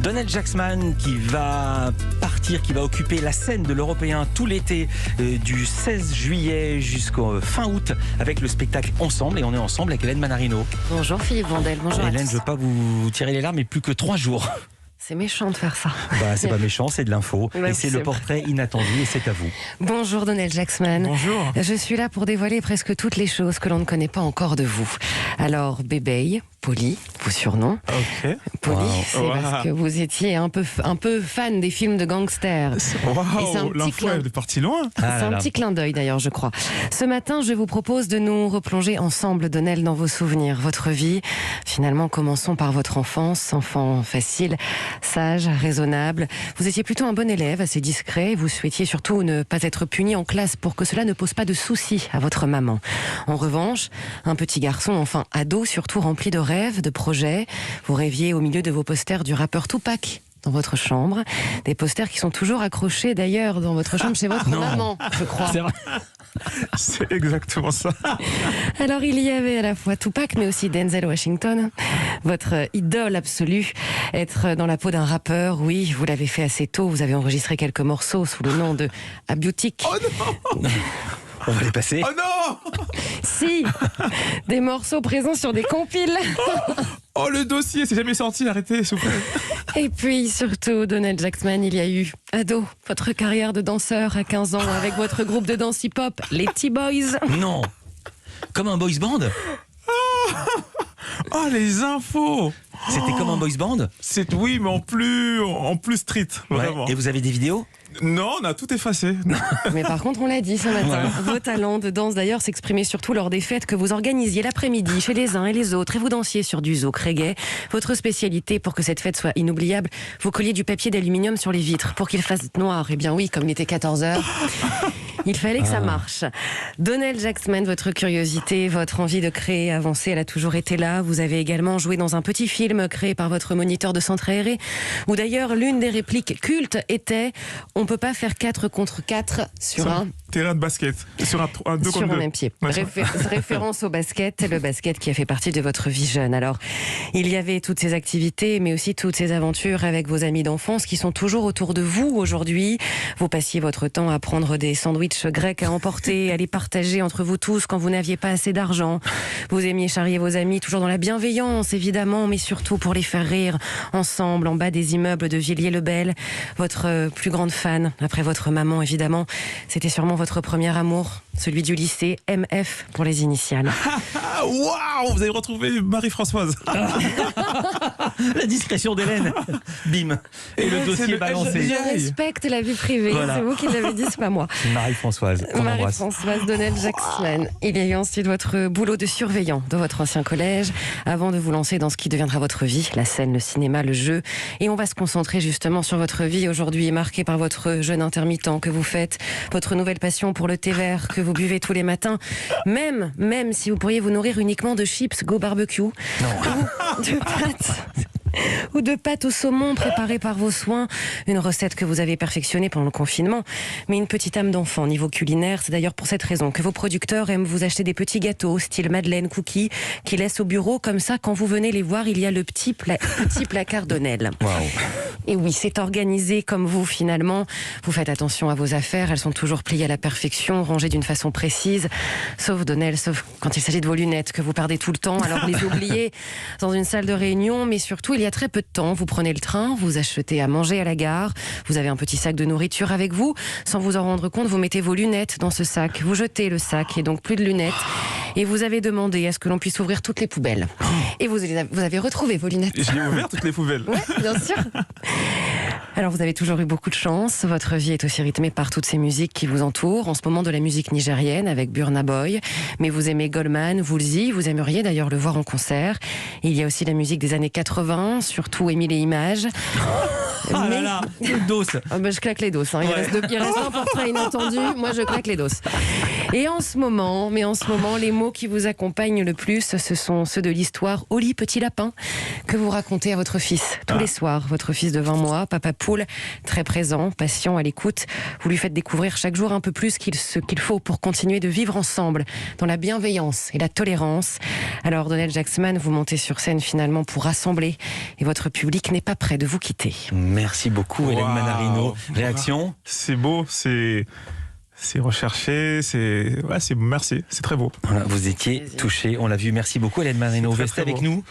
Donald Jacksman qui va partir, qui va occuper la scène de l'Européen tout l'été du 16 juillet jusqu'au fin août avec le spectacle Ensemble, et on est ensemble avec Hélène Manarino. Bonjour Philippe Vandel, bonjour Hélène, à tous. je ne veux pas vous tirer les larmes, mais plus que 3 jours. C'est méchant de faire ça. C'est pas méchant, c'est de l'info. Ouais, et c'est le portrait inattendu, et c'est à vous. Bonjour Donald Jacksman. Bonjour. Je suis là pour dévoiler presque toutes les choses que l'on ne connaît pas encore de vous. Alors, Bébé, Polly, vos surnoms. Ok. Polly, Wow. c'est Wow. parce que vous étiez un peu fan des films de gangsters. Et c'est un Waouh, petit l'info clin- est partie loin. C'est un petit clin d'œil d'ailleurs, je crois. Ce matin, je vous propose de nous replonger ensemble, Donald, dans vos souvenirs, votre vie. Finalement, commençons par votre enfance, enfant facile, sage, raisonnable. Vous étiez plutôt un bon élève, assez discret. Vous souhaitiez surtout ne pas être puni en classe pour que cela ne pose pas de soucis à votre maman. En revanche, un petit garçon, enfin ado, surtout rempli de rêves, de projets. Vous rêviez au milieu de vos posters du rappeur Tupac dans votre chambre. Des posters qui sont toujours accrochés d'ailleurs dans votre chambre chez votre maman, je crois. C'est vrai. C'est exactement ça. Alors il y avait à la fois Tupac mais aussi Denzel Washington, votre idole absolue. Être dans la peau d'un rappeur, oui, vous l'avez fait assez tôt. Vous avez enregistré quelques morceaux sous le nom de Abutic. Oh non. On va les passer. Oh non. Si, des morceaux présents sur des compiles. Oh, le dossier, c'est jamais sorti, arrêtez, s'il vous plaît. Et puis surtout, Donald Jacksman, il y a eu, ado, votre carrière de danseur à 15 ans avec votre groupe de danse hip-hop, les T-Boys. Non. Comme un boys band. Oh, les infos. C'était comme un boys band. C'est oui, mais en plus street, vraiment. Ouais. Et vous avez des vidéos? Non, on a tout effacé. Mais par contre, on l'a dit ce matin, vos talents de danse d'ailleurs s'exprimaient surtout lors des fêtes que vous organisiez l'après-midi chez les uns et les autres, et vous dansiez sur du zouk reggae. Votre spécialité, pour que cette fête soit inoubliable, vous colliez du papier d'aluminium sur les vitres pour qu'il fasse noir. Eh bien oui, comme il était 14h, il fallait que ça marche. Donald Jacksman, votre curiosité, votre envie de créer, avancer, elle a toujours été là. Vous avez également joué dans un petit film créé par votre moniteur de centre aéré, où d'ailleurs l'une des répliques cultes était « On peut pas faire 4 contre 4 sur un... » terrain de basket. Sur un 2 sur contre un 2. même pied. Ouais, Référence au basket, le basket qui a fait partie de votre vie jeune. Alors, il y avait toutes ces activités, mais aussi toutes ces aventures avec vos amis d'enfance qui sont toujours autour de vous aujourd'hui. Vous passiez votre temps à prendre des sandwichs grecs à emporter, à les partager entre vous tous quand vous n'aviez pas assez d'argent. Vous aimiez charrier vos amis, toujours dans la bienveillance, évidemment, mais surtout pour les faire rire ensemble, en bas des immeubles de Villiers-le-Bel. Votre plus grande fan, après votre maman, évidemment, c'était sûrement votre premier amour, celui du lycée, MF pour les initiales. Ah, waouh, vous avez retrouvé Marie-Françoise. La discrétion d'Hélène. Bim. Et le dossier le balancé. Je respecte la vie privée, Voilà. c'est vous qui l'avez dit, c'est pas moi. Marie-Françoise. qu'on embrasse. Marie-Françoise Donald Jacksman. Il y a eu ensuite votre boulot de surveillant de votre ancien collège, avant de vous lancer dans ce qui deviendra votre vie, la scène, le cinéma, le jeu. Et on va se concentrer justement sur votre vie aujourd'hui, marquée par votre jeûne intermittent que vous faites, votre nouvelle passion pour le thé vert que vous buvez tous les matins, même si vous pourriez vous nourrir uniquement de chips Go Barbecue, ou de pâtes au saumon préparées par vos soins, une recette que vous avez perfectionnée pendant le confinement, mais une petite âme d'enfant niveau culinaire. C'est d'ailleurs pour cette raison que vos producteurs aiment vous acheter des petits gâteaux style Madeleine, cookies, qui laissent au bureau, comme ça quand vous venez les voir, il y a le petit placard Donel. Waouh. Et oui, c'est organisé comme vous finalement. Vous faites attention à vos affaires, elles sont toujours pliées à la perfection, rangées d'une façon précise. Sauf Donel, sauf quand il s'agit de vos lunettes que vous perdez tout le temps, alors les oubliez dans une salle de réunion. Mais surtout, il y a très peu de temps, vous prenez le train, vous achetez à manger à la gare, vous avez un petit sac de nourriture avec vous. Sans vous en rendre compte, vous mettez vos lunettes dans ce sac, vous jetez le sac et donc plus de lunettes. Et vous avez demandé à ce que l'on puisse ouvrir toutes les poubelles. Et vous avez retrouvé vos lunettes. J'ai ouvert toutes les poubelles. Oui, bien sûr. Alors vous avez toujours eu beaucoup de chance, votre vie est aussi rythmée par toutes ces musiques qui vous entourent, en ce moment de la musique nigérienne avec Burna Boy, mais vous aimez Goldman, Woolsey, vous aimeriez d'ailleurs le voir en concert. Il y a aussi la musique des années 80, surtout Émile et Images. Ah là là, le dos. Je claque les doses, hein. Il reste un portrait inattendu, moi je claque les doses. Et en ce moment, les mots qui vous accompagnent le plus, ce sont ceux de l'histoire Oli Petit Lapin que vous racontez à votre fils tous les soirs. Votre fils de 20 mois, Papa Poule, très présent, patient, à l'écoute. Vous lui faites découvrir chaque jour un peu plus ce qu'il faut pour continuer de vivre ensemble dans la bienveillance et la tolérance. Alors Donald Jacksman, vous montez sur scène finalement pour rassembler et votre public n'est pas prêt de vous quitter. Merci beaucoup, Hélène Manarino. Réaction? C'est beau, c'est recherché, merci, c'est très beau. Voilà, vous étiez touché, on l'a vu. Merci beaucoup, Hélène Manarino. Vous restez avec nous.